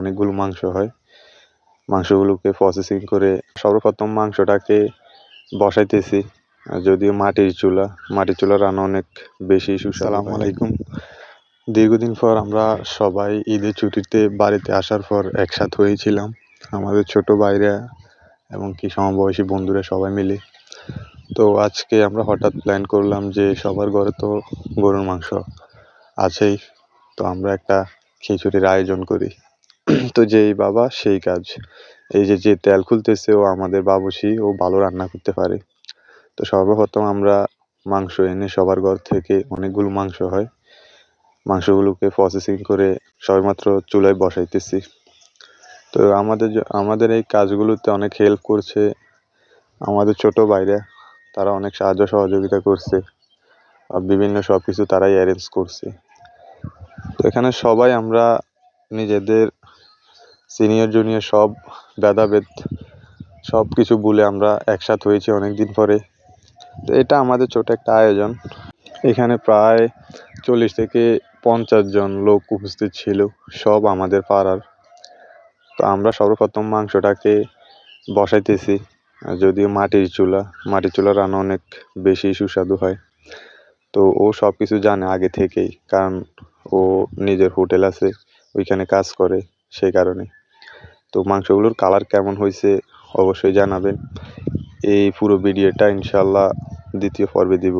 অনেকগুলো মাংস হয়। মাংসগুলোকে প্রসেসিং করে সর্বপ্রথম মাংসটাকে বসাইতেছি। যদিও মাটির চুলা রান্না অনেক বেশি সুস্বাদু। আসসালামু আলাইকুম। দীর্ঘদিন পর আমরা সবাই ঈদের ছুটিতে বাড়িতে আসার পর একসাথে হয়েছিলাম, আমাদের ছোট ভাইরা এবং কি সমবয়সী বন্ধুরা সবাই মিলে। তো আজকে আমরা হঠাৎ প্ল্যান করলাম যে সবার ঘরে তো গরুর মাংস আছেই, তো আমরা একটা খিচুড়ির আয়োজন করি। তো যেই বাবা সেই কাজ। এই যে তেল খুলতেছে ও আমাদের বাবুসি, ও ভালো রান্না করতে পারে। তো সর্বপ্রথম আমরা মাংস এনে সবার ঘর থেকে অনেকগুলো মাংস হয়, মাংসগুলোকে প্রসেসিং করে সবেমাত্র চুলায় বসাইতেছি। তো আমাদের এই কাজগুলোতে অনেক হেল্প করছে আমাদের ছোট ভাইরা, তারা অনেক সাহায্য সহযোগিতা করছে, বিভিন্ন সব কিছু তারাই অ্যারেঞ্জ করছে। তো এখানে সবাই আমরা নিজেদের সিনিয়র জুনিয়র সব ভেদাভেদ সব কিছু ভুলে আমরা একসাথে হয়েছি অনেকদিন পরে। তো এটা আমাদের ছোট একটা আয়োজন। এখানে প্রায় 40 থেকে 50 জন লোক উপস্থিত ছিল, সব আমাদের পাড়ার। তো আমরা সর্বপ্রথম মাংসটাকে বসাইতেছি। যদিও মাটির চুলা রান্না অনেক বেশি সুস্বাদু হয়। তো ও সব কিছু জানে আগে থেকেই, কারণ ও নিজের হোটেল আছে, ওইখানে কাজ করে, সেই কারণে। তো মাংসগুলোর কালার কেমন হয়েছে অবশ্যই জানাবেন। এই পুরো ভিডিওটা ইনশাল্লাহ দ্বিতীয় পর্বে দিব।